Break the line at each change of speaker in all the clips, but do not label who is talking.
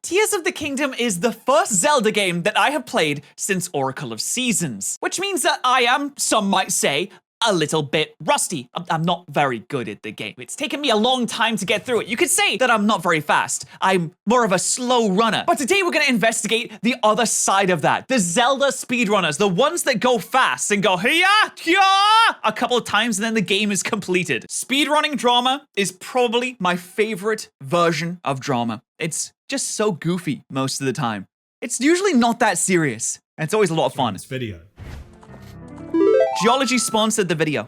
Tears of the Kingdom is the first Zelda game that I have played since Oracle of Seasons, which means that I am, some might say, a little bit rusty. I'm not very good at the game. It's taken me a long time to get through it. You could say that I'm not very fast. I'm more of a slow runner. But today we're gonna investigate the other side of that. The Zelda speedrunners, the ones that go fast and go hiya, hiya, a couple of times and then the game is completed. Speedrunning drama is probably my favorite version of drama. It's just so goofy most of the time. It's usually not that serious. And it's always a lot of fun.
This video.
Geology sponsored the video.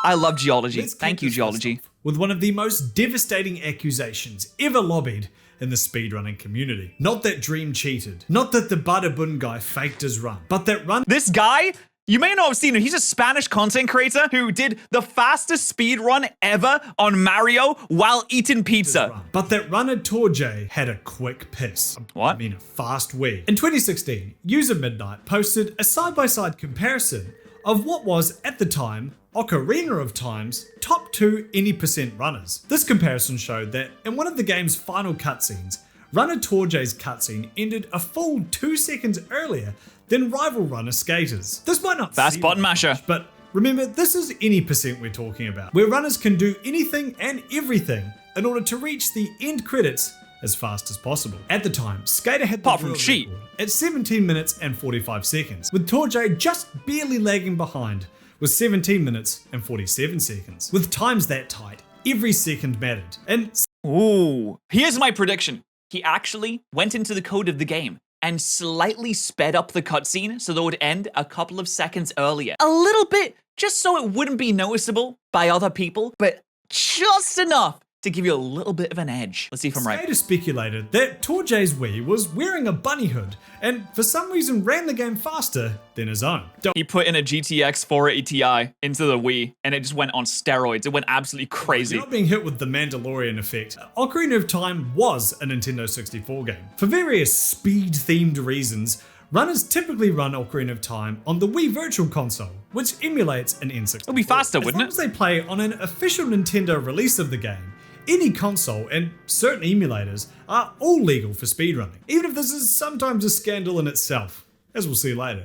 I love Geology. Thank you, Geology.
With one of the most devastating accusations ever lobbied in the speedrunning community. Not that Dream cheated. Not that the Badabun guy faked his run. But that run—
This guy, you may not have seen him. He's a Spanish content creator who did the fastest speed run ever on Mario while eating pizza.
But that runner Torjay had a quick piss.
What?
I mean, a fast wee. In 2016, user Midnight posted a side-by-side comparison of what was, at the time, Ocarina of Time's top 2 any percent runners. This comparison showed that in one of the game's final cutscenes, runner Torjay's cutscene ended a full 2 seconds earlier than rival runner Skater's. This might not
Fast
seem
button
like
masher.
much, but remember, this is any percent we're talking about, where runners can do anything and everything in order to reach the end credits as fast as possible. At the time, Skater had the
Apart from
world
cheat.
record at 17 minutes and 45 seconds, with Torjay just barely lagging behind with 17 minutes and 47 seconds. With times that tight, every second mattered. And
Ooh, here's my prediction. He actually went into the code of the game and slightly sped up the cutscene so that it would end a couple of seconds earlier. A little bit, just so it wouldn't be noticeable by other people, but just enough to give you a little bit of an edge. Let's see if I'm right.
Skater speculated that Torjay's Wii was wearing a bunny hood and for some reason ran the game faster than his own.
He put in a GTX 480 Ti into the Wii and it just went on steroids. It went absolutely crazy.
You're not being hit with the Mandalorian effect. Ocarina of Time was a Nintendo 64 game. For various speed-themed reasons, runners typically run Ocarina of Time on the Wii Virtual Console, which emulates an N64.
It'll be faster, wouldn't it?
As long as they play on an official Nintendo release of the game, any console and certain emulators are all legal for speedrunning, even if this is sometimes a scandal in itself, as we'll see later.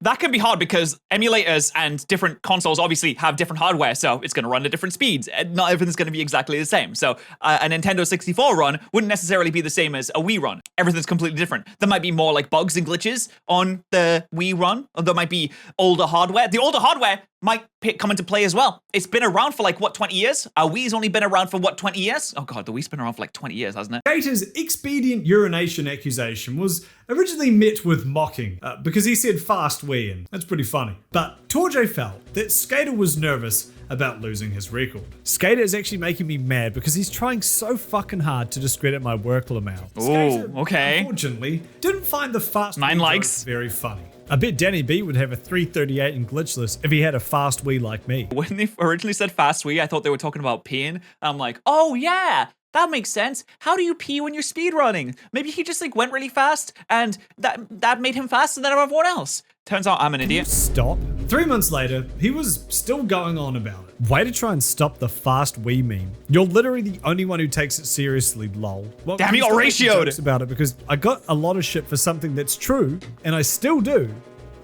That can be hard because emulators and different consoles obviously have different hardware, so it's going to run at different speeds, and not everything's going to be exactly the same. So a Nintendo 64 run wouldn't necessarily be the same as a Wii run. Everything's completely different. There might be more like bugs and glitches on the Wii run, or there might be older hardware. The older hardware might come into play as well. It's been around for like, what, 20 years? Wii's only been around for what, 20 years? Oh god, the Wii's been around for like 20 years, hasn't it?
Skater's expedient urination accusation was originally met with mocking because he said fast Wii, and that's pretty funny. But Torjay felt that Skater was nervous about losing his record. Skater is actually making me mad because he's trying so fucking hard to discredit my work, Lamau.
Oh, okay.
Unfortunately, didn't find the fast
9
Wii
likes.
joke very funny. I bet Danny B would have a 338 in glitchless if he had a fast Wii like me.
When they originally said fast Wii, I thought they were talking about peeing. I'm like, oh yeah, that makes sense. How do you pee when you're speedrunning? Maybe he just like went really fast and that made him faster than everyone else. Turns out I'm an idiot.
Stop. 3 months later, he was still going on about it. Way to try and stop the fast Wii meme. You're literally the only one who takes it seriously, lol. Well,
Damn, you got ratioed.
Jokes about it because I got a lot of shit for something that's true, and I still do.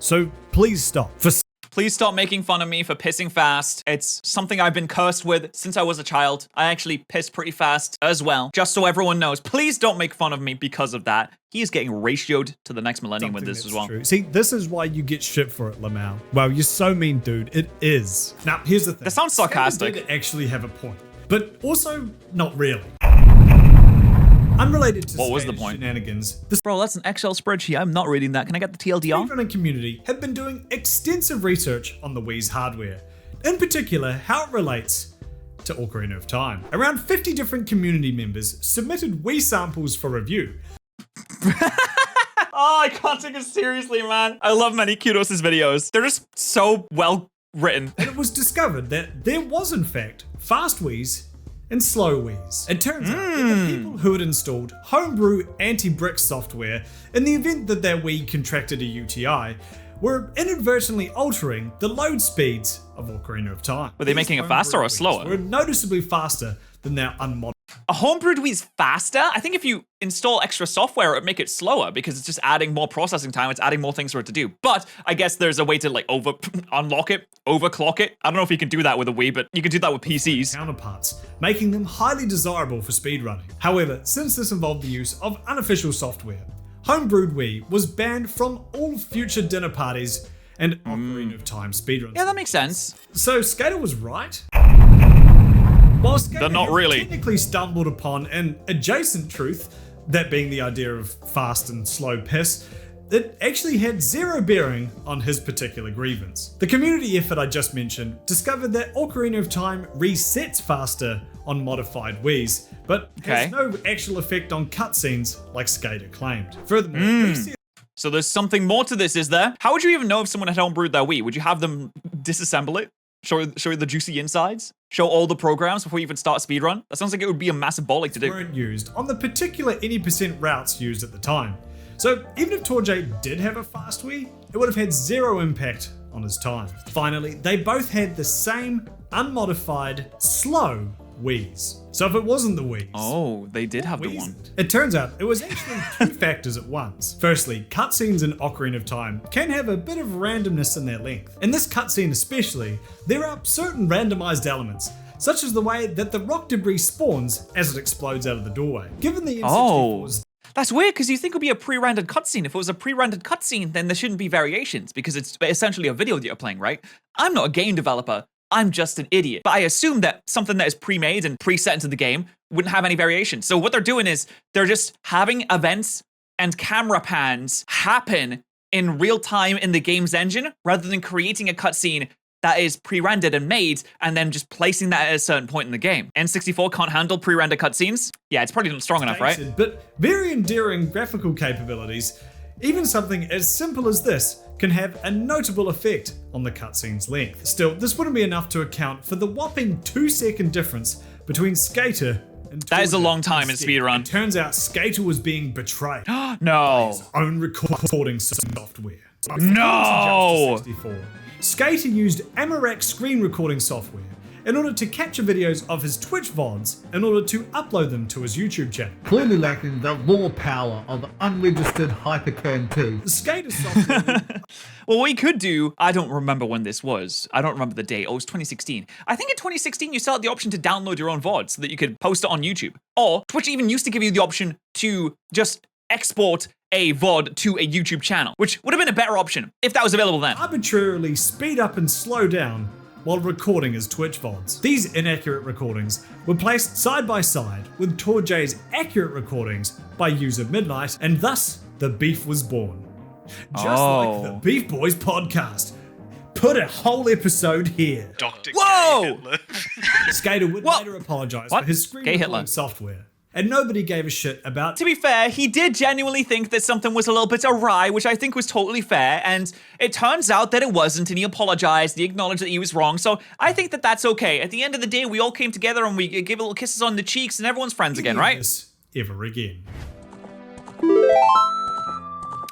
So please stop.
Please stop making fun of me for pissing fast. It's something I've been cursed with since I was a child. I actually piss pretty fast as well, just so everyone knows. Please don't make fun of me because of that. He is getting ratioed to the next millennium with this as well.
True. See, this is why you get shit for it, Lamau. Wow, you're so mean, dude. It is. Now, here's the thing.
That sounds sarcastic.
Skater did actually have a point, but also not really. Unrelated to
What was the
Skater's
point?
shenanigans, the
Bro, that's an Excel spreadsheet. I'm not reading that. Can I get the TLDR?
speedrunning community had been doing extensive research on the Wii's hardware, in particular how it relates to Ocarina of Time. Around 50 different community members submitted Wii samples for review.
Oh, I can't take it seriously, man. I love Manny Kudos' videos. They're just so well written.
And it was discovered that there was in fact fast Wiis and slow Wiis. It turns out that the people who had installed homebrew anti-brick software in the event that their Wii contracted a UTI were inadvertently altering the load speeds of Ocarina of Time.
Were they making it faster or slower?
Were noticeably faster than their unmodified
A homebrewed Wii is faster. I think if you install extra software, it would make it slower because it's just adding more processing time. It's adding more things for it to do. But I guess there's a way to like unlock it, overclock it. I don't know if you can do that with a Wii, but you can do that with PCs.
Counterparts, making them highly desirable for speedrunning. However, since this involved the use of unofficial software, homebrewed Wii was banned from all future dinner parties and Ocarina of Time speedruns.
Yeah, that makes sense.
So Skater was right. While Skater
not really.
technically stumbled upon an adjacent truth, that being the idea of fast and slow piss, it actually had zero bearing on his particular grievance. The community effort I just mentioned discovered that Ocarina of Time resets faster on modified Wiis, but has no actual effect on cutscenes like Skater claimed. Furthermore,
So there's something more to this, is there? How would you even know if someone had homebrewed their Wii? Would you have them disassemble it? Show you the juicy insides? Show all the programs before you even start speedrun? That sounds like it would be a massive bollock to do.
Weren't used on the particular any percent routes used at the time. So even if torjay did have a fast Wii, it would have had zero impact on his time. Finally, they both had the same unmodified slow Wiis. So if it wasn't the Wiis,
Oh, they did have the one.
it turns out it was actually two factors at once. Firstly, cutscenes in Ocarina of Time can have a bit of randomness in their length. In this cutscene especially, there are certain randomized elements, such as the way that the rock debris spawns as it explodes out of the doorway. Given the N64's
That's weird because you think it would be a pre-rendered cutscene. If it was a pre-rendered cutscene, then there shouldn't be variations because it's essentially a video that you're playing, right? I'm not a game developer. I'm just an idiot. But I assume that something that is pre-made and preset into the game wouldn't have any variation. So what they're doing is they're just having events and camera pans happen in real time in the game's engine rather than creating a cutscene that is pre-rendered and made and then just placing that at a certain point in the game. N64 can't handle pre-rendered cutscenes? Yeah, it's probably not strong enough, right?
But very endearing graphical capabilities, even something as simple as this can have a notable effect on the cutscene's length. Still, this wouldn't be enough to account for the whopping 2-second difference between Skater and
That is a
torjay.
long time in
Instead,
speedrun.
It turns out Skater was being betrayed by
No.
his own recording software.
No.
Justice 64. Skater used Amiibo screen recording software in order to capture videos of his Twitch VODs in order to upload them to his YouTube channel.
Clearly lacking the raw power of unregistered Hypercurrent 2.
The Skater software
Well, what you could do, I don't remember when this was. I don't remember the date. Oh, it was 2016. I think in 2016 you still had the option to download your own VOD so that you could post it on YouTube. Or Twitch even used to give you the option to just export a VOD to a YouTube channel, which would have been a better option if that was available then.
arbitrarily speed up and slow down while recording his Twitch VODs. These inaccurate recordings were placed side by side with torjay's accurate recordings by user Midnight, and thus the beef was born. Just like the Beef Boys podcast. Put a whole episode here.
Dr.
Whoa!
Gay Hitler.
Skater would
What?
later apologize
What?
for his screen
Gay
recording
Hitler.
software, and nobody gave a shit about
To be fair, he did genuinely think that something was a little bit awry, which I think was totally fair, and it turns out that it wasn't, and he apologized, he acknowledged that he was wrong, so I think that that's okay. At the end of the day, we all came together and we gave little kisses on the cheeks, and everyone's friends again, right?
this ever again.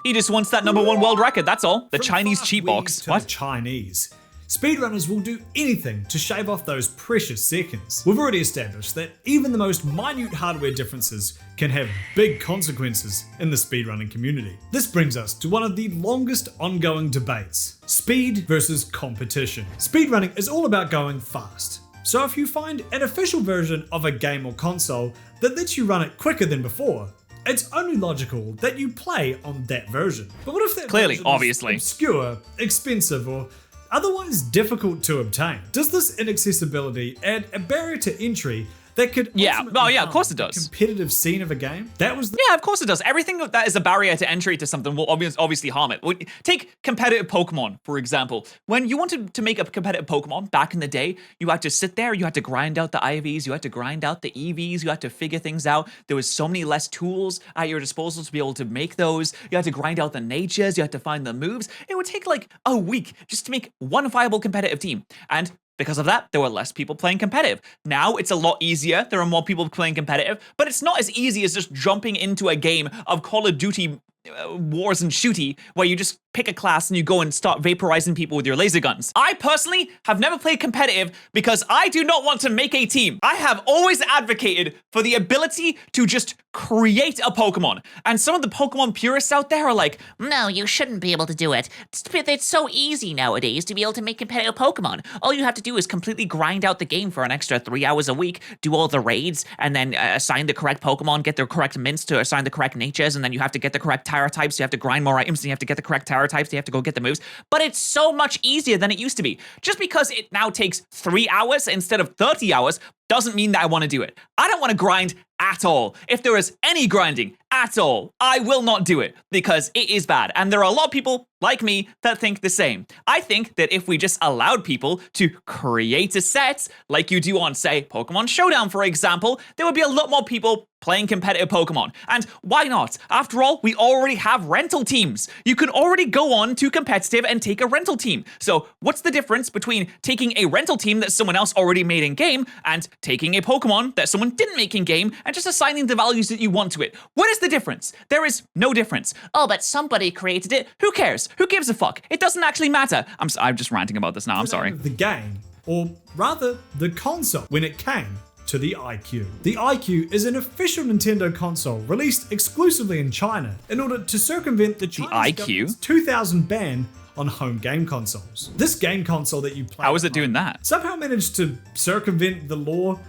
He just wants that #1 world record, that's all. The
From
Chinese
fast
cheat
Wiis
box.
to the
What?
Chinese. Speedrunners will do anything to shave off those precious seconds. We've already established that even the most minute hardware differences can have big consequences in the speedrunning community. This brings us to one of the longest ongoing debates: speed versus competition. Speedrunning is all about going fast. So if you find an official version of a game or console that lets you run it quicker than before, it's only logical that you play on that version. But what if that
Clearly,
version
obviously.
is obscure, expensive, or otherwise difficult to obtain? Does this inaccessibility add a barrier to entry that could
Yeah,
ultimately
well, yeah, of
harm
course it
the
does.
competitive scene of a game? That was the
Yeah, of course it does. Everything that is a barrier to entry to something will obviously harm it. Take competitive Pokemon, for example. When you wanted to make a competitive Pokemon back in the day, you had to sit there, you had to grind out the IVs, you had to grind out the EVs, you had to figure things out. There was so many less tools at your disposal to be able to make those. You had to grind out the natures, you had to find the moves. It would take like a week just to make one viable competitive team. And because of that, there were less people playing competitive. Now it's a lot easier. There are more people playing competitive, but it's not as easy as just jumping into a game of Call of Duty wars and shooty where you just pick a class and you go and start vaporizing people with your laser guns. I personally have never played competitive because I do not want to make a team. I have always advocated for the ability to just create a Pokemon. And some of the Pokemon purists out there are like,
No, you shouldn't be able to do it. It's so easy nowadays to be able to make competitive Pokemon. All you have to do is completely grind out the game for an extra 3 hours a week, do all the raids, and then assign the correct Pokemon, get the correct mints to assign the correct natures, and then you have to get the correct Tera types, you have to grind more items, and you have to get the correct Tera types, you have to go get the moves. But it's so much easier than it used to be. Just because it now takes 3 hours instead of 30 hours doesn't mean that I want to do it. I don't want to grind at all. If there is any grinding at all, I will not do it because it is bad. And there are a lot of people like me that think the same. I think that if we just allowed people to create a set like you do on, say, Pokemon Showdown, for example, there would be a lot more people playing competitive Pokemon. And why not? After all, we already have rental teams. You can already go on to competitive and take a rental team. So what's the difference between taking a rental team that someone else already made in game and taking a Pokemon that someone didn't make in game and just assigning the values that you want to it? What is the difference? There is no difference. Oh, but somebody created it.
Who cares? Who gives a fuck? It doesn't actually matter. I'm just ranting about this now. I'm sorry.
The game, or rather the console, when it came to the iQue. The iQue is an official Nintendo console released exclusively in China in order to circumvent the Chinese government's 2000 ban on home game consoles. This game console that you play,
how is it doing that?
Somehow managed to circumvent the law,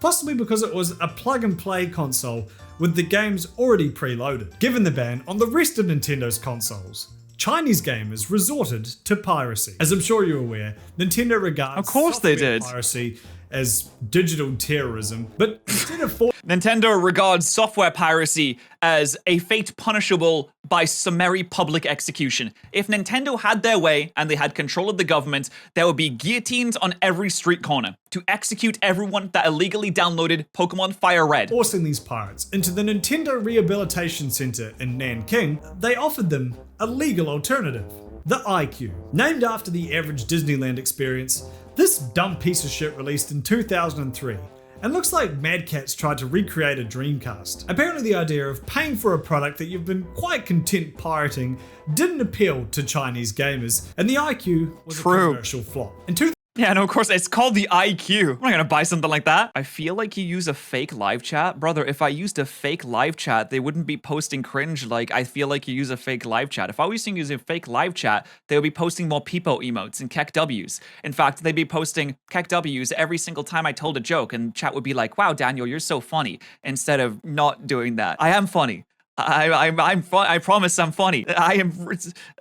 possibly because it was a plug-and-play console with the games already preloaded. Given the ban on the rest of Nintendo's consoles, Chinese gamers resorted to piracy. As I'm sure you're aware, Nintendo regards
of course they did.
piracy as digital terrorism, but instead of
Nintendo regards software piracy as a fate punishable by summary public execution. If Nintendo had their way and they had control of the government, there would be guillotines on every street corner to execute everyone that illegally downloaded Pokemon Fire Red.
Forcing these pirates into the Nintendo Rehabilitation Center in Nanking, they offered them a legal alternative, the iQue. Named after the average Disneyland experience, this dumb piece of shit released in 2003 and looks like Mad Catz tried to recreate a Dreamcast. Apparently the idea of paying for a product that you've been quite content pirating didn't appeal to Chinese gamers, and the iQue was a commercial flop. In
Yeah, no, of course, it's called the iQue. I'm not gonna buy something like that. I feel like you use a fake live chat. Brother, if I used a fake live chat, they wouldn't be posting cringe like I feel like you use a fake live chat. If I was using a fake live chat, they would be posting more peepo emotes and kek W's. In fact, they'd be posting kek W's every single time I told a joke, and chat would be like, wow, Daniel, you're so funny, instead of not doing that. I am funny. I promise I'm funny. I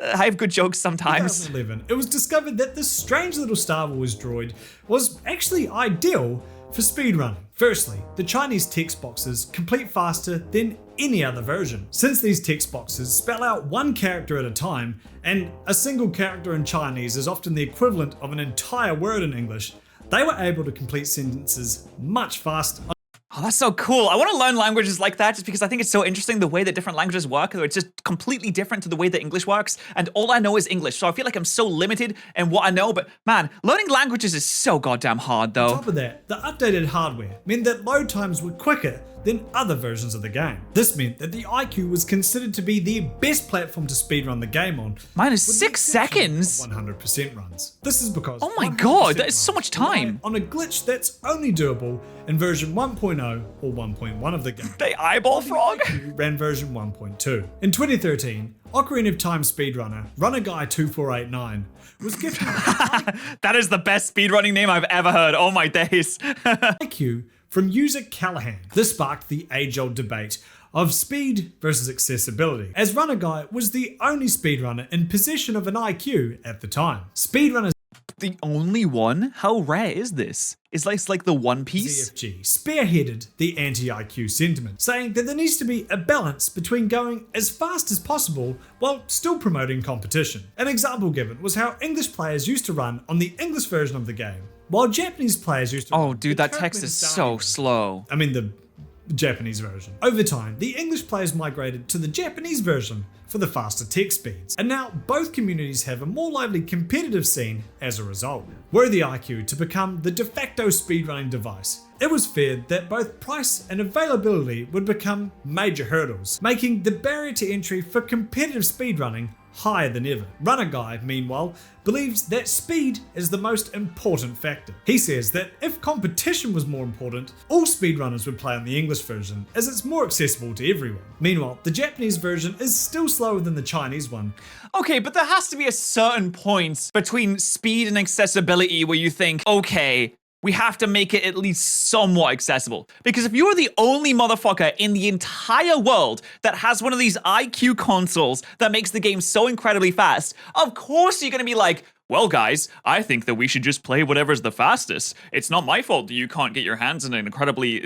have good jokes sometimes.
2011, it was discovered that this strange little Star Wars droid was actually ideal for speedrunning. Firstly, the Chinese text boxes complete faster than any other version. Since these text boxes spell out one character at a time, and a single character in Chinese is often the equivalent of an entire word in English, they were able to complete sentences much faster.
Oh, that's so cool. I want to learn languages like that just because I think it's so interesting the way that different languages work. It's just completely different to the way that English works. And all I know is English. So I feel like I'm so limited in what I know. But man, learning languages is so goddamn hard though.
On top of that, the updated hardware meant that load times were quicker than other versions of the game. This meant that the iQue was considered to be the best platform to speedrun the game on.
Mine 6 seconds?
100% runs. This is because
oh my god, that is so much time.
On a glitch that's only doable in version 1.0 or 1.1 of the game.
They eyeball frog?
Ran version 1.2. In 2013, Ocarina of Time speedrunner, RunnerGuy2489, was gifted
that is the best speedrunning name I've ever heard. Oh my days.
iQue from user Callahan. This sparked the age-old debate of speed versus accessibility, as Runner Guy was the only speedrunner in possession of an iQue at the time. Speedrunners
the only one? How rare is this? Is this like the One Piece?
ZFG spearheaded the anti-iQue sentiment, saying that there needs to be a balance between going as fast as possible while still promoting competition. An example given was how English players used to run on the English version of the game, while Japanese players used to
oh dude, that text is so slow.
I mean the Japanese version. Over time, the English players migrated to the Japanese version for the faster text speeds, and now both communities have a more lively competitive scene as a result. Were the iQue to become the de facto speedrunning device, it was feared that both price and availability would become major hurdles, making the barrier to entry for competitive speedrunning higher than ever. Runner Guy, meanwhile, believes that speed is the most important factor. He says that if competition was more important, all speedrunners would play on the English version, as it's more accessible to everyone. Meanwhile, the Japanese version is still slower than the Chinese one.
Okay, but there has to be a certain point between speed and accessibility where you think, okay, we have to make it at least somewhat accessible. Because if you're the only motherfucker in the entire world that has one of these IQ consoles that makes the game so incredibly fast, of course you're gonna be like, well, guys, I think that we should just play whatever's the fastest. It's not my fault that you can't get your hands on an incredibly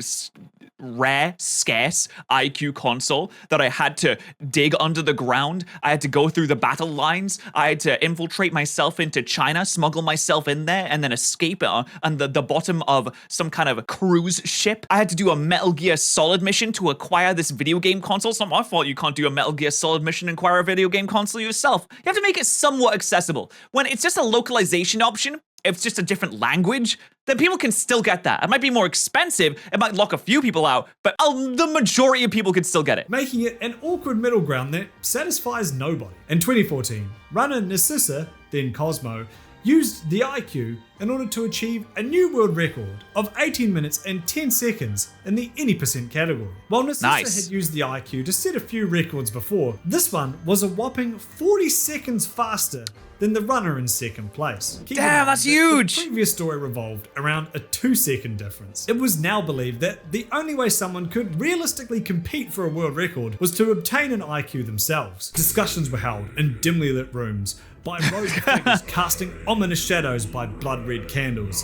rare, scarce IQ console that I had to dig under the ground. I had to go through the battle lines. I had to infiltrate myself into China, smuggle myself in there, and then escape on the bottom of some kind of cruise ship. I had to do a Metal Gear Solid mission to acquire this video game console. It's not my fault you can't do a Metal Gear Solid mission and acquire a video game console yourself. You have to make it somewhat accessible. When it's just a localization option, if it's just a different language, then people can still get that. It might be more expensive, it might lock a few people out, but the majority of people could still get it.
Making it an awkward middle ground that satisfies nobody. In 2014, runner Narcissa, then Cosmo, used the IQ in order to achieve a new world record of 18 minutes and 10 seconds in the any percent category. While Narcissa had used the IQ to set a few records before, this one was a whopping 40 seconds faster than the runner in second place.
Damn, that's huge!
The previous story revolved around a 2-second difference. It was now believed that the only way someone could realistically compete for a world record was to obtain an IQ themselves. Discussions were held in dimly lit rooms by rogue figures casting ominous shadows by blood-red candles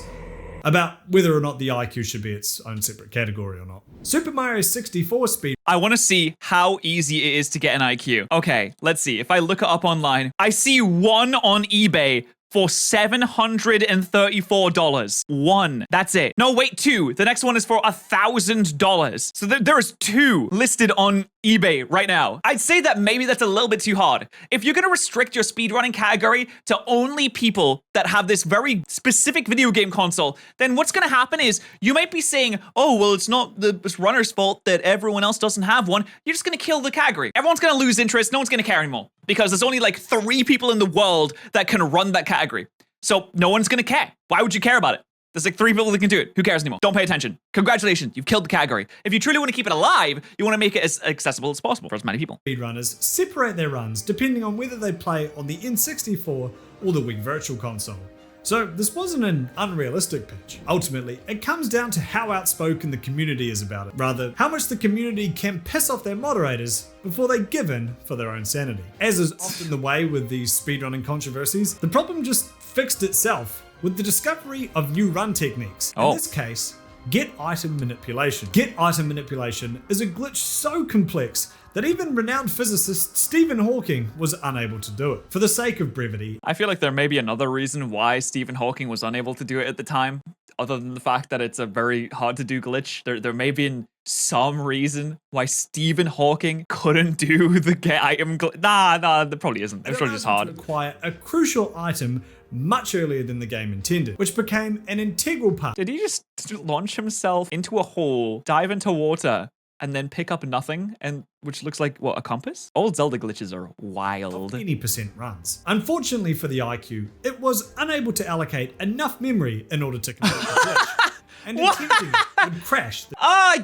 about whether or not the IQ should be its own separate category or not. Super Mario 64 speed.
I want to see how easy it is to get an IQ. Okay, let's see. If I look it up online, I see one on eBay for $734. One. That's it. No, wait, two. The next one is for $1,000. So there is two listed on eBay right now. I'd say that maybe that's a little bit too hard. If you're gonna restrict your speedrunning category to only people that have this very specific video game console, then what's gonna happen is you might be saying, oh, well, it's not the runner's fault that everyone else doesn't have one. You're just gonna kill the category. Everyone's gonna lose interest. No one's gonna care anymore because there's only like 3 people in the world that can run that category. So no one's gonna care. Why would you care about it? There's like 3 people that can do it. Who cares anymore? Don't pay attention. Congratulations, you've killed the category. If you truly want to keep it alive, you want to make it as accessible as possible for as many people.
Speedrunners separate their runs depending on whether they play on the N64 or the Wii Virtual Console. So this wasn't an unrealistic pitch. Ultimately, it comes down to how outspoken the community is about it, rather how much the community can piss off their moderators before they give in for their own sanity. As is often the way with these speedrunning controversies, the problem just fixed itself with the discovery of new run techniques. In this case, get item manipulation. Get item manipulation is a glitch so complex that even renowned physicist Stephen Hawking was unable to do it. For the sake of brevity,
I feel like there may be another reason why Stephen Hawking was unable to do it at the time, other than the fact that it's a very hard to do glitch. There may be some reason why Stephen Hawking couldn't do the get item glitch. Nah, there probably isn't. It's probably just hard.
Acquire a crucial item much earlier than the game intended, which became an integral part.
Did he just launch himself into a hole, dive into water, and then pick up nothing, and which looks like, what, a compass? Old Zelda glitches are wild.
Any percent runs. Unfortunately for the IQ, it was unable to allocate enough memory in order to complete the glitch. And attempting it would crash.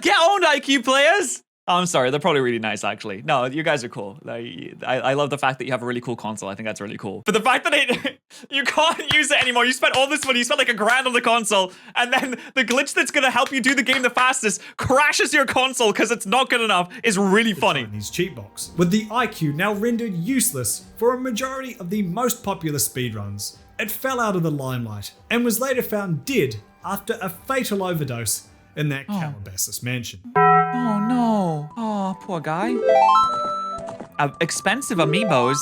Get owned, IQ players! Oh, I'm sorry, they're probably really nice, actually. No, you guys are cool. I love the fact that you have a really cool console. I think that's really cool. But the fact that you can't use it anymore. You spent all this money, you spent like $1,000 on the console, and then the glitch that's gonna help you do the game the fastest crashes your console because it's not good enough is really funny.
His cheat box. With the IQ now rendered useless for a majority of the most popular speedruns, it fell out of the limelight and was later found dead after a fatal overdose in that Calabasas mansion.
Oh no. Oh, poor guy. Expensive Amiibos.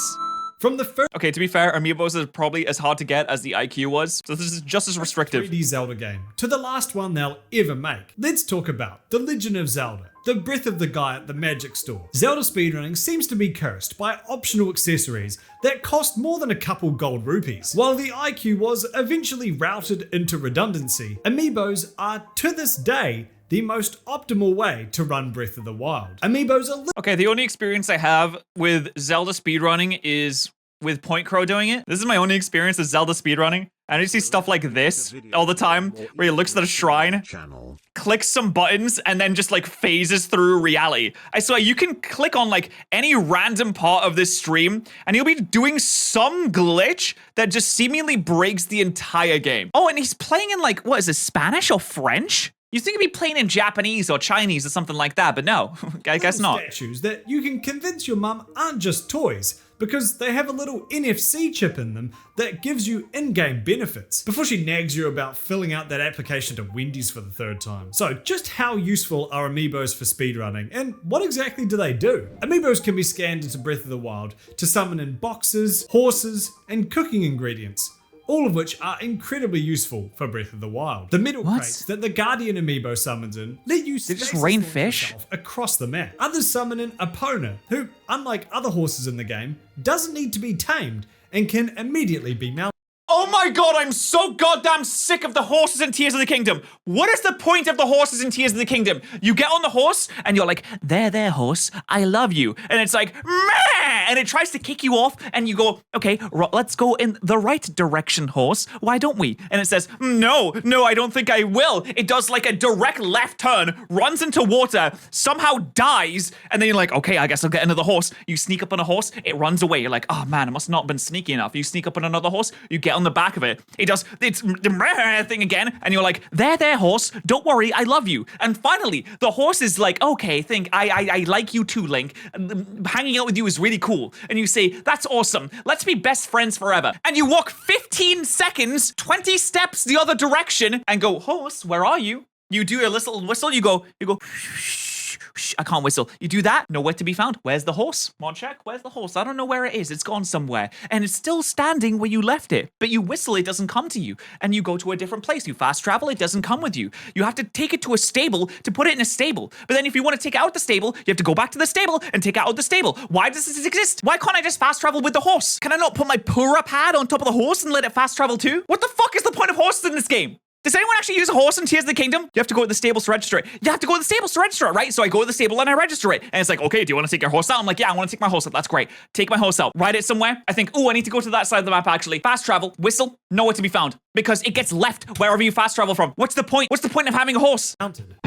From the first
Okay, to be fair, Amiibos is probably as hard to get as the IQ was, so this is just as restrictive.
3D Zelda game to the last one they'll ever make. Let's talk about The Legend of Zelda, the breath of the guy at the magic store. Zelda speedrunning seems to be cursed by optional accessories that cost more than a couple gold rupees. While the IQ was eventually routed into redundancy, Amiibos are to this day the most optimal way to run Breath of the Wild. Amiibos are
Okay, the only experience I have with Zelda speedrunning is with Point Crow doing it. This is my only experience with Zelda speedrunning. And I see stuff like this all the time, where he looks at a shrine, clicks some buttons, and then just like phases through reality. I swear, you can click on like any random part of this stream, and he'll be doing some glitch that just seemingly breaks the entire game. Oh, and he's playing in like, what is it, Spanish or French? You think he'd be playing in Japanese or Chinese or something like that, but no, I guess not.
Statues that you can convince your mum aren't just toys, because they have a little NFC chip in them that gives you in-game benefits, before she nags you about filling out that application to Wendy's for the 3rd time. So just how useful are Amiibos for speedrunning, and what exactly do they do? Amiibos can be scanned into Breath of the Wild to summon in boxes, horses, and cooking ingredients, all of which are incredibly useful for Breath of the Wild. The metal crates that the Guardian Amiibo summons in let you
just rain fish
across the map. Others summon in Epona, who, unlike other horses in the game, doesn't need to be tamed and can immediately be mounted.
Oh my god, I'm so goddamn sick of the horses in Tears of the Kingdom. What is the point of the horses in Tears of the Kingdom? You get on the horse, and you're like, there, horse, I love you. And it's like, meh! And it tries to kick you off, and you go, okay, let's go in the right direction, horse. Why don't we? And it says, no, I don't think I will. It does like a direct left turn, runs into water, somehow dies, and then you're like, okay, I guess I'll get another horse. You sneak up on a horse, it runs away. You're like, oh man, I must not have been sneaky enough. You sneak up on another horse, you get on the back of it. It does it's the thing again, and you're like, there, horse. Don't worry, I love you. And finally, the horse is like, okay, I like you too, Link. Hanging out with you is really cool. And you say, that's awesome. Let's be best friends forever. And you walk 15 seconds, 20 steps the other direction, and go, horse, where are you? You do a little whistle. You go. I can't whistle. You do that, nowhere to be found. Where's the horse? Come on, check. Where's the horse? I don't know where it is. It's gone somewhere. And it's still standing where you left it. But you whistle, it doesn't come to you. And you go to a different place. You fast travel, it doesn't come with you. You have to take it to a stable to put it in a stable. But then if you want to take it out the stable, you have to go back to the stable and take it out the stable. Why does this exist? Why can't I just fast travel with the horse? Can I not put my Pura pad on top of the horse and let it fast travel too? What the fuck is the point of horses in this game? Does anyone actually use a horse in Tears of the Kingdom? You have to go to the stables to register it. You have to go to the stables to register it, right? So I go to the stable and I register it. And it's like, okay, do you want to take your horse out? I'm like, yeah, I want to take my horse out. That's great. Take my horse out. Ride it somewhere. I think, oh, I need to go to that side of the map actually. Fast travel, whistle, nowhere to be found. Because it gets left wherever you fast travel from. What's the point? What's the point of having a horse?
Mounted.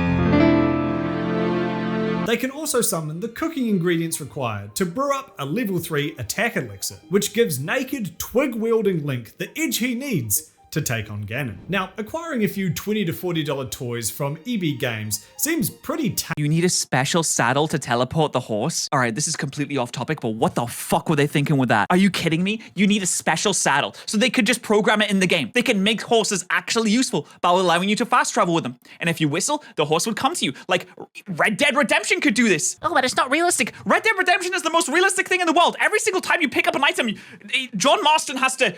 They can also summon the cooking ingredients required to brew up a level 3 attack elixir, which gives naked, twig-wielding Link the edge he needs to take on Ganon. Now, acquiring a few $20 to $40 toys from EB Games seems pretty
You need a special saddle to teleport the horse? Alright, this is completely off topic, but what the fuck were they thinking with that? Are you kidding me? You need a special saddle. So they could just program it in the game. They can make horses actually useful by allowing you to fast travel with them. And if you whistle, the horse would come to you. Like, Red Dead Redemption could do this.
Oh, but it's not realistic.
Red Dead Redemption is the most realistic thing in the world. Every single time you pick up an item, John Marston has to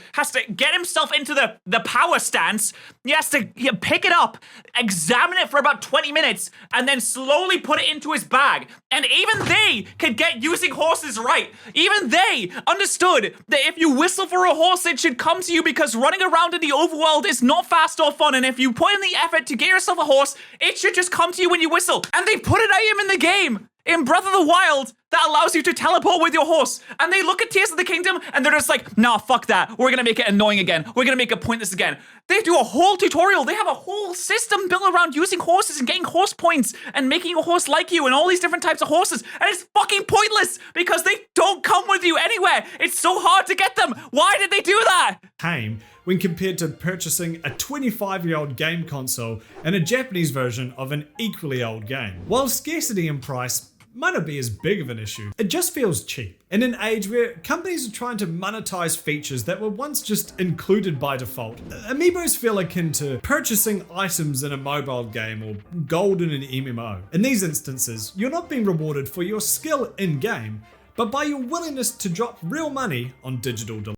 get himself into the power stance. He has to pick it up, examine it for about 20 minutes, and then slowly put it into his bag. And even they could get using horses right. Even they understood that if you whistle for a horse, it should come to you because running around in the overworld is not fast or fun. And if you put in the effort to get yourself a horse, it should just come to you when you whistle. And they put an item in the game, in Breath of the Wild, that allows you to teleport with your horse. And they look at Tears of the Kingdom and they're just like, nah, fuck that. We're gonna make it annoying again. We're gonna make it pointless again. They do a whole tutorial. They have a whole system built around using horses and getting horse points and making your horse like you and all these different types of horses. And it's fucking pointless because they don't come with you anywhere. It's so hard to get them. Why did they do that?
Tame when compared to purchasing a 25-year-old game console and a Japanese version of an equally old game. While scarcity and price might not be as big of an issue, it just feels cheap. In an age where companies are trying to monetize features that were once just included by default, Amiibos feel akin to purchasing items in a mobile game or gold in an MMO. In these instances, you're not being rewarded for your skill in-game, but by your willingness to drop real money on digital delivery.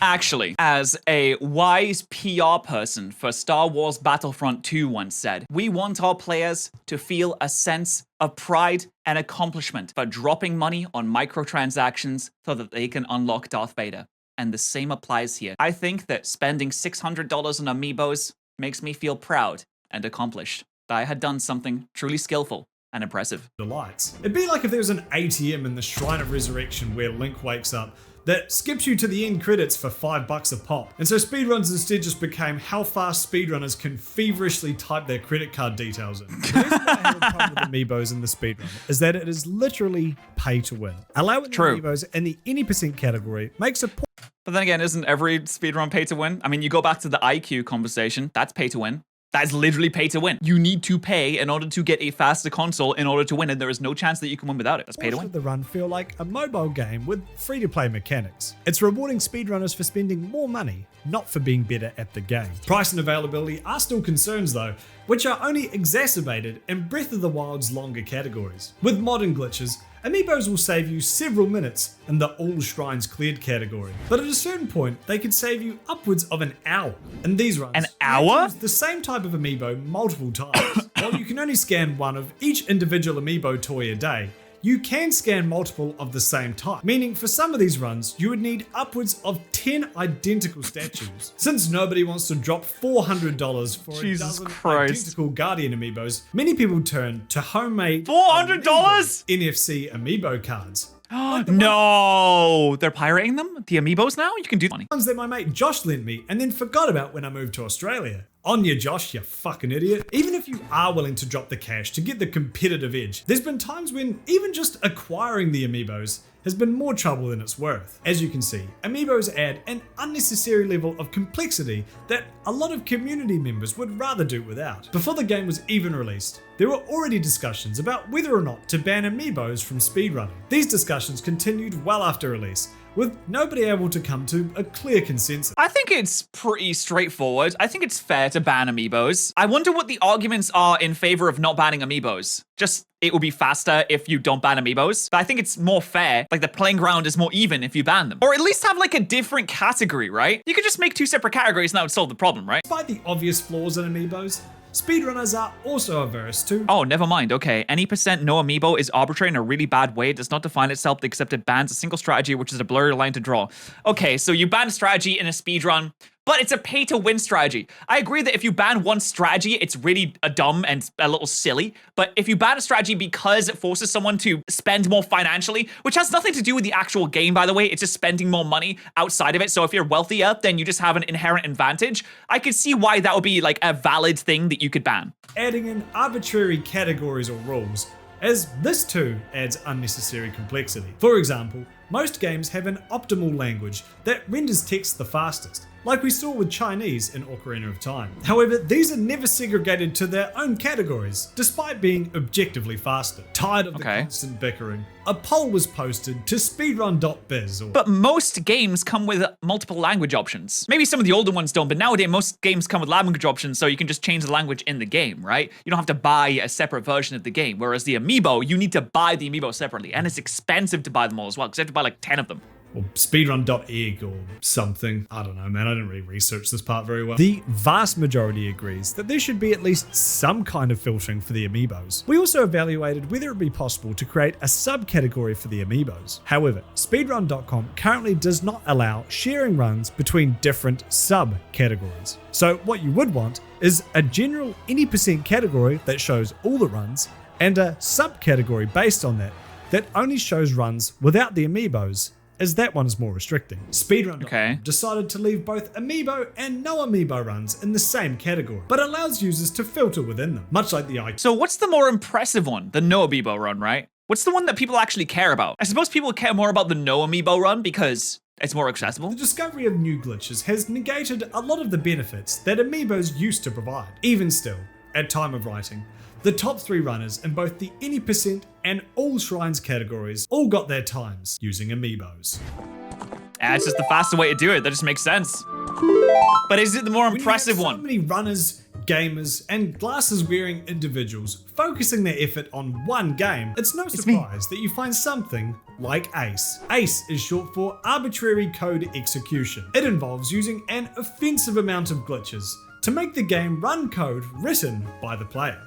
Actually, as a wise PR person for Star Wars Battlefront 2 once said, we want our players to feel a sense of pride and accomplishment for dropping money on microtransactions so that they can unlock Darth Vader. And the same applies here. I think that spending $600 on Amiibos makes me feel proud and accomplished that I had done something truly skillful and impressive.
Delights. It'd be like if there was an ATM in the Shrine of Resurrection where Link wakes up, that skips you to the end credits for $5 a pop. And so speedruns instead just became how fast speedrunners can feverishly type their credit card details in. The reason why I have a problem with Amiibos in the speedrun is that it is literally pay to win. Allowing the Amiibos in the any percent category makes a point.
But then again, isn't every speedrun pay to win? I mean, you go back to the IQ conversation, that's pay to win. That is literally pay to win. You need to pay in order to get a faster console in order to win, and there is no chance that you can win without it. That's pay to win.
The run feel like a mobile game with free-to-play mechanics. It's rewarding speedrunners for spending more money, not for being better at the game. Price and availability are still concerns though, which are only exacerbated in Breath of the Wild's longer categories. With modern glitches, Amiibos will save you several minutes in the all shrines cleared category, but at a certain point they could save you upwards of an hour. In these runs,
an hour?
Use the same type of Amiibo multiple times. While you can only scan one of each individual Amiibo toy a day, you can scan multiple of the same type, meaning for some of these runs, you would need upwards of 10 identical statues. Since nobody wants to drop $400 for a dozen identical Guardian Amiibos, many people turn to homemade
$400?
NFC Amiibo cards.
No, they're pirating them? The Amiibos now? You can do money.
Ones that my mate Josh lent me and then forgot about when I moved to Australia. On you, Josh, you fucking idiot. Even if you are willing to drop the cash to get the competitive edge, there's been times when even just acquiring the Amiibos has been more trouble than it's worth. As you can see, Amiibos add an unnecessary level of complexity that a lot of community members would rather do without. Before the game was even released, there were already discussions about whether or not to ban Amiibos from speedrunning. These discussions continued well after release, with nobody able to come to a clear consensus.
I think it's pretty straightforward. I think it's fair to ban Amiibos. I wonder what the arguments are in favor of not banning Amiibos. Just, it will be faster if you don't ban Amiibos. But I think it's more fair, like the playing ground is more even if you ban them. Or at least have like a different category, right? You could just make 2 separate categories and that would solve the problem, right?
Despite the obvious flaws in Amiibos, speedrunners are also averse to—
Oh, never mind. Okay. Any % no Amiibo is arbitrary in a really bad way. It does not define itself except it bans a single strategy, which is a blurry line to draw. Okay, so you ban strategy in a speedrun, but it's a pay-to-win strategy. I agree that if you ban one strategy, it's really dumb and a little silly. But if you ban a strategy because it forces someone to spend more financially, which has nothing to do with the actual game, by the way, it's just spending more money outside of it. So if you're wealthier, then you just have an inherent advantage. I could see why that would be like a valid thing that you could ban.
Adding in arbitrary categories or rules, as this too adds unnecessary complexity. For example, most games have an optimal language that renders text the fastest, like we saw with Chinese in Ocarina of Time. However, these are never segregated to their own categories, despite being objectively faster. Tired of the constant bickering, a poll was posted to speedrun.biz.
But most games come with multiple language options. Maybe some of the older ones don't, but nowadays most games come with language options, so you can just change the language in the game, right? You don't have to buy a separate version of the game, whereas the Amiibo, you need to buy the Amiibo separately, and it's expensive to buy them all as well, because you have to buy like 10 of them.
Or speedrun.egg or something. I don't know, man. I didn't really research this part very well. The vast majority agrees that there should be at least some kind of filtering for the Amiibos. We also evaluated whether it would be possible to create a subcategory for the Amiibos. However, speedrun.com currently does not allow sharing runs between different subcategories. So what you would want is a general any % category that shows all the runs, and a subcategory based on that only shows runs without the Amiibos, as that one is more restricting. Speedrun.com decided to leave both Amiibo and no Amiibo runs in the same category, but allows users to filter within them, much like the icon.
So what's the more impressive one? The no Amiibo run, right? What's the one that people actually care about? I suppose people care more about the no Amiibo run because it's more accessible.
The discovery of new glitches has negated a lot of the benefits that Amiibos used to provide. Even still, at time of writing, the top 3 runners in both the any % and all shrines categories all got their times using Amiibos.
And it's just the faster way to do it. That just makes sense. But is it the more impressive one?
So many runners, gamers, and glasses-wearing individuals focusing their effort on one game, it's no surprise that you find something like ACE. ACE is short for Arbitrary Code Execution. It involves using an offensive amount of glitches to make the game run code written by the player.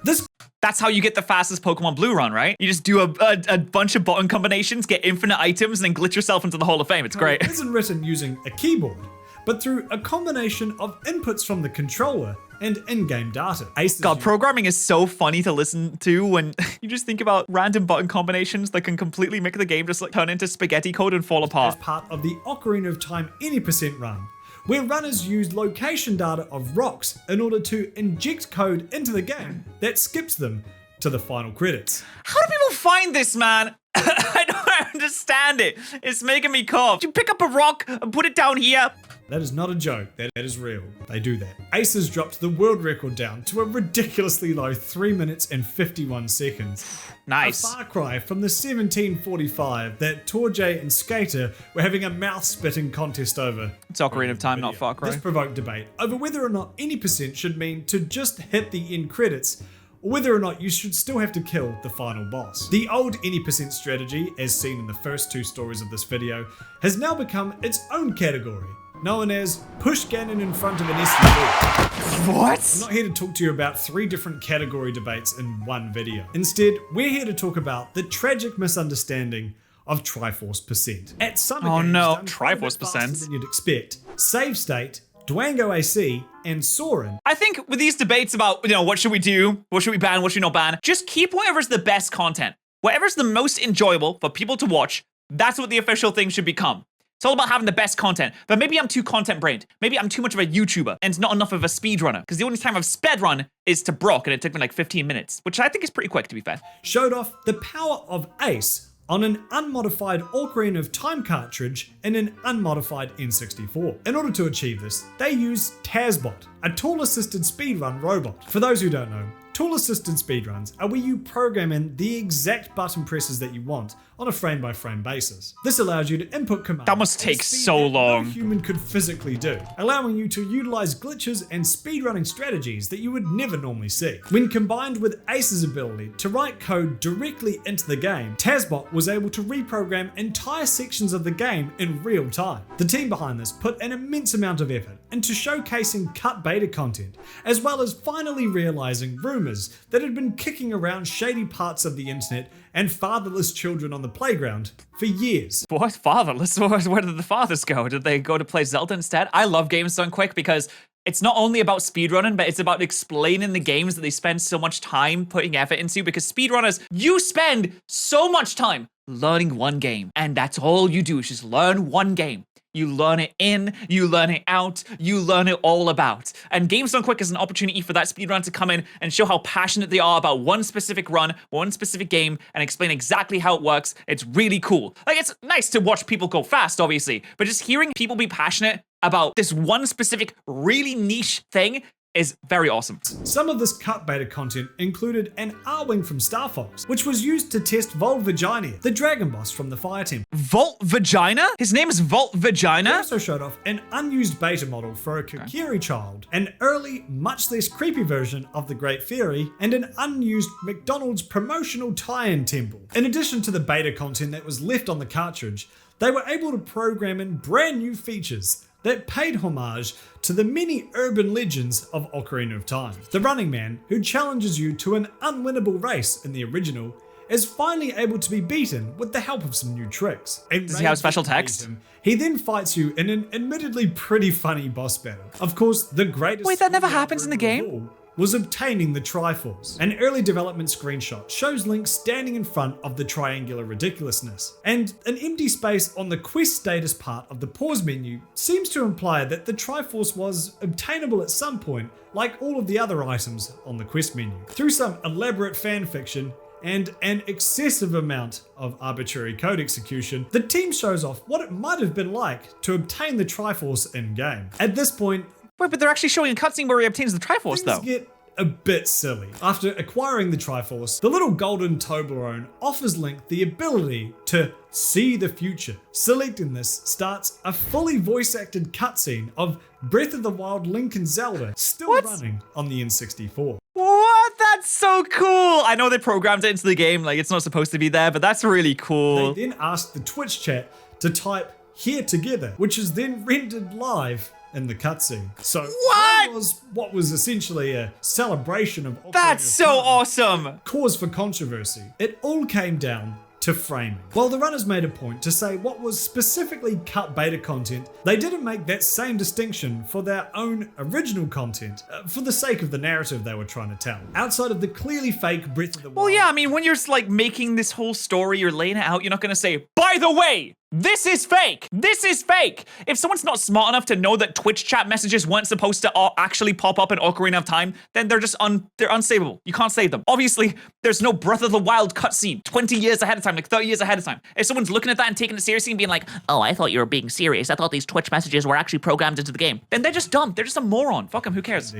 That's how you get the fastest Pokemon Blue run, right? You just do a bunch of button combinations, get infinite items, and then glitch yourself into the Hall of Fame. It's great.
It isn't written using a keyboard, but through a combination of inputs from the controller and in-game data. Aces
God, programming is so funny to listen to when you just think about random button combinations that can completely make the game just like turn into spaghetti code and fall
as
apart.
part of the Ocarina of Time any % run, where runners use location data of rocks in order to inject code into the game that skips them to the final credits.
How do people find this, man? I don't understand it. It's making me cough. You pick up a rock and put it down here.
That is not a joke, that is real. They do that. Aces dropped the world record down to a ridiculously low 3 minutes and 51 seconds.
Nice.
A far cry from the 1745 that Torjay and Skater were having a mouth-spitting contest over.
It's Ocarina of Time, not Far Cry.
This provoked debate over whether or not any % should mean to just hit the end credits, or whether or not you should still have to kill the final boss. The old any % strategy, as seen in the first 2 stories of this video, has now become its own category, known as push Ganon in front of an SUV.
What?
I'm not here to talk to you about 3 different category debates in one video. Instead, we're here to talk about the tragic misunderstanding of Triforce %. At Summer
Oh
Games,
no,
done quite a bit
Triforce
faster
%.
than you'd expect, Save State, Dwango AC, and Soren.
I think with these debates about, what should we do? What should we ban? What should we not ban? Just keep whatever's the best content. Whatever's the most enjoyable for people to watch, that's what the official thing should become. It's all about having the best content. But maybe I'm too content-brained. Maybe I'm too much of a YouTuber and not enough of a speedrunner. Because the only time I've sped-run is to Brock, and it took me like 15 minutes, which I think is pretty quick, to be fair.
Showed off the power of Ace on an unmodified Ocarina of Time cartridge in an unmodified N64. In order to achieve this, they used TazBot, a tool-assisted speedrun robot. For those who don't know, tool-assisted speedruns are where you program in the exact button presses that you want on a frame-by-frame basis. This allows you to input commands
That must
at a
take
speed
so
that
long.
no human could physically do, allowing you to utilize glitches and speedrunning strategies that you would never normally see. When combined with Ace's ability to write code directly into the game, TazBot was able to reprogram entire sections of the game in real time. The team behind this put an immense amount of effort into showcasing cut beta content, as well as finally realizing rumors that had been kicking around shady parts of the internet and fatherless children on the playground for years.
What? Fatherless? Where did the fathers go? Did they go to play Zelda instead? I love games done quick because it's not only about speedrunning, but it's about explaining the games that they spend so much time putting effort into, because speedrunners, you spend so much time learning one game, and that's all you do is just learn one game. You learn it in, you learn it out, you learn it all about. And Games Done Quick is an opportunity for that speedrun to come in and show how passionate they are about one specific run, one specific game, and explain exactly how it works. It's really cool. Like, it's nice to watch people go fast, obviously, but just hearing people be passionate about this one specific, really niche thing is very awesome.
Some of this cut beta content included an R-Wing from Star Fox, which was used to test Volt Vagina, the dragon boss from the Fire Temple.
Volt Vagina? His name is Volt
They
Vagina?
also showed off an unused beta model for a Kokiri child, an early, much less creepy version of the Great Fairy, and an unused McDonald's promotional tie-in temple. In addition to the beta content that was left on the cartridge, they were able to program in brand new features that paid homage to the many urban legends of Ocarina of Time. The Running Man, who challenges you to an unwinnable race in the original, is finally able to be beaten with the help of some new tricks.
Does he have special text?
He then fights you in an admittedly pretty funny boss battle. Of course, the greatest...
Wait, that never
thing
happens in the game?
of all was obtaining the Triforce. An early development screenshot shows Link standing in front of the triangular ridiculousness, and an empty space on the quest status part of the pause menu seems to imply that the Triforce was obtainable at some point, like all of the other items on the quest menu. Through some elaborate fanfiction and an excessive amount of arbitrary code execution, the team shows off what it might have been like to obtain the Triforce in-game. At this point,
Wait, but they're actually showing a cutscene where he obtains the Triforce, though.
things get a bit silly. After acquiring the Triforce, the little golden Toblerone offers Link the ability to see the future. Selecting this starts a fully voice-acted cutscene of Breath of the Wild Link and Zelda still running on the N64.
What? That's so cool! I know they programmed it into the game, like it's not supposed to be there, but that's really cool.
They then asked the Twitch chat to type "here together," which is then rendered live in the cutscene. So
What?
that was what was essentially a celebration of Ocarina
That's
of
so
Time.
awesome!
Cause for controversy. It all came down to framing. While the runners made a point to say what was specifically cut beta content, they didn't make that same distinction for their own original content for the sake of the narrative they were trying to tell. Outside of the clearly fake Breath of the Wild.
Well, yeah, I mean, when you're like making this whole story, you're laying it out, you're not gonna say, by the way, this is fake. This is fake. If someone's not smart enough to know that Twitch chat messages weren't supposed to actually pop up in Ocarina of Time, then they're just they're unsavable. You can't save them. Obviously, there's no Breath of the Wild cutscene 20 years ahead of time, like 30 years ahead of time. If someone's looking at that and taking it seriously and being like, oh, I thought you were being serious. I thought these Twitch messages were actually programmed into the game. Then they're just dumb. They're just a moron. Fuck them. Who cares?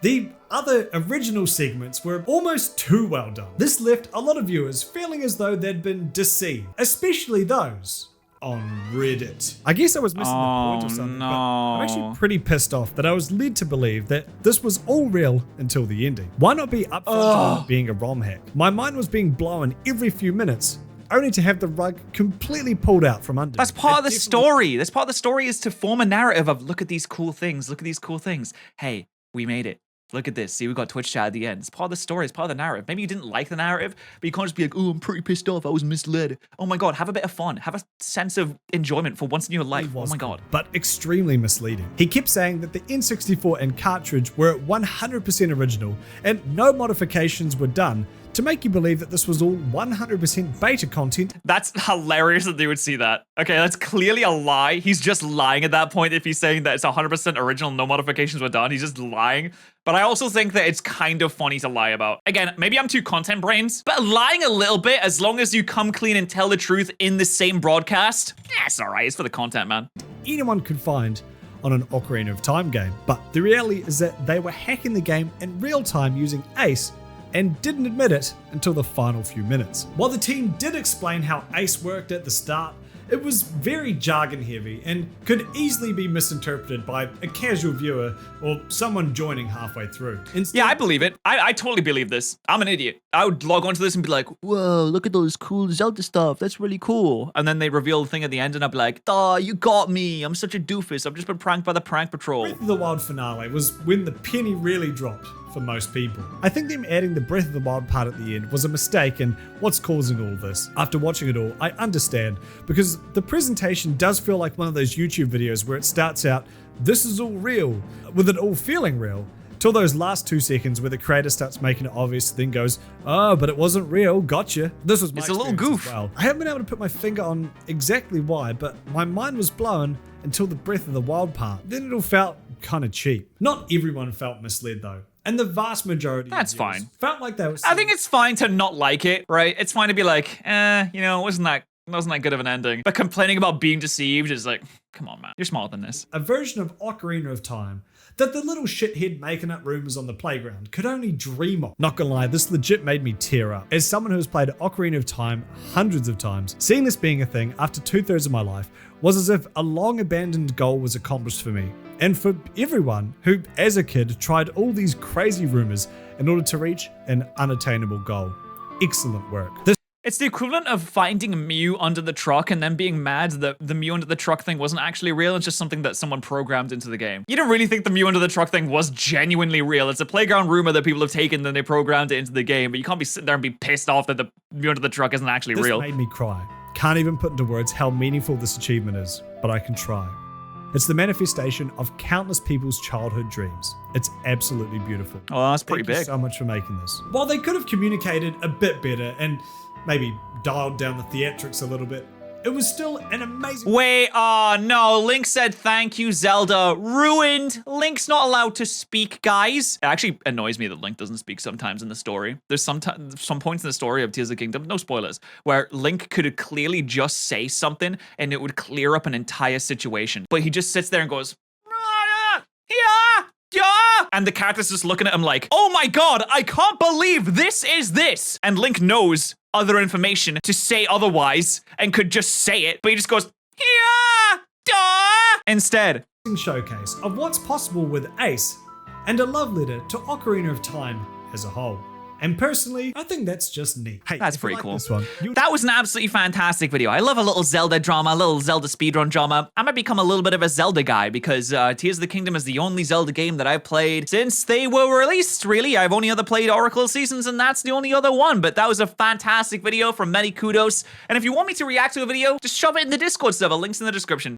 The other original segments were almost too well done. This left a lot of viewers feeling as though they'd been deceived, especially those on Reddit. I guess I was missing the point or something, but I'm actually pretty pissed off that I was led to believe that this was all real until the ending. Why not be upfront on it being a ROM hack? My mind was being blown every few minutes, only to have the rug completely pulled out from under.
That's part of the story. That's part of the story, is to form a narrative of, look at these cool things. Look at these cool things. Hey, we made it. Look at this. See, we got Twitch chat at the end. It's part of the story. It's part of the narrative. Maybe you didn't like the narrative, but you can't just be like, oh, I'm pretty pissed off. I was misled. Oh my God, have a bit of fun. Have a sense of enjoyment for once in your life. Oh my God.
But extremely misleading. He kept saying that the N64 and cartridge were 100% original and no modifications were done to make you believe that this was all 100% beta content.
That's hilarious that they would see that. Okay, that's clearly a lie. He's just lying at that point if he's saying that it's 100% original, no modifications were done. He's just lying. But I also think that it's kind of funny to lie about. Again, maybe I'm too content brains, but lying a little bit, as long as you come clean and tell the truth in the same broadcast, it's all right. It's for the content, man.
Anyone could find on an Ocarina of Time game. But the reality is that they were hacking the game in real time using Ace and didn't admit it until the final few minutes. While the team did explain how Ace worked at the start, it was very jargon heavy and could easily be misinterpreted by a casual viewer or someone joining halfway through. Instead,
Yeah, I believe it. I totally believe this. I'm an idiot. I would log onto this and be like, whoa, look at those cool Zelda stuff. That's really cool. And then they reveal the thing at the end and I'd be like, oh, you got me. I'm such a doofus. I've just been pranked by the prank patrol.
Breath of the Wild finale was when the penny really dropped for most people. I think them adding the Breath of the Wild part at the end was a mistake and what's causing all this. After watching it all, I understand, because the presentation does feel like one of those YouTube videos where it starts out, this is all real, with it all feeling real, till those last 2 seconds where the creator starts making it obvious, then goes, oh, but it wasn't real, gotcha. This was my
It's a little
experience
goof.
as well. I haven't been able to put my finger on exactly why, but my mind was blown until the Breath of the Wild part. Then it all felt kind of cheap. Not everyone felt misled though. And the vast majority
That's
of viewers
fine.
felt like they were
I think it's fine to not like it, right? It's fine to be like, wasn't that good of an ending. But complaining about being deceived is like, come on, man. You're smarter than this.
a version of Ocarina of Time that the little shithead making up rumors on the playground could only dream of. Not gonna lie, this legit made me tear up. As someone who has played Ocarina of Time hundreds of times, seeing this being a thing after 2/3 of my life was as if a long abandoned goal was accomplished for me. And for everyone who, as a kid, tried all these crazy rumors in order to reach an unattainable goal. Excellent work.
It's the equivalent of finding Mew under the truck and then being mad that the Mew under the truck thing wasn't actually real. It's just something that someone programmed into the game. You don't really think the Mew under the truck thing was genuinely real. It's a playground rumor that people have taken and they programmed it into the game, but you can't be sitting there and be pissed off that the Mew under the truck isn't actually real.
This made me cry. Can't even put into words how meaningful this achievement is, but I can try. It's the manifestation of countless people's childhood dreams. It's absolutely beautiful.
Oh, that's pretty
Thank you
big.
so much for making this. While they could have communicated a bit better and maybe dialed down the theatrics a little bit, it was still an amazing...
Wait, no, Link said thank you, Zelda. Ruined. Link's not allowed to speak, guys. It actually annoys me that Link doesn't speak sometimes in the story. There's some points in the story of Tears of the Kingdom, no spoilers, where Link could clearly just say something and it would clear up an entire situation. But he just sits there and goes, yeah. And the character's just looking at him like, oh my God, I can't believe this is this. And Link knows other information to say otherwise and could just say it, but he just goes, yeah, duh, instead.
showcase of what's possible with Ace and a love letter to Ocarina of Time as a whole. And personally, I think that's just neat. Hey,
That's
if you
pretty
like
cool.
This one,
That was an absolutely fantastic video. I love a little Zelda drama, a little Zelda speedrun drama. I might become a little bit of a Zelda guy because Tears of the Kingdom is the only Zelda game that I've played since they were released, really. I've only other played Oracle Seasons, and that's the only other one. But that was a fantastic video from many kudos. And if you want me to react to a video, just shove it in the Discord server. Links in the description.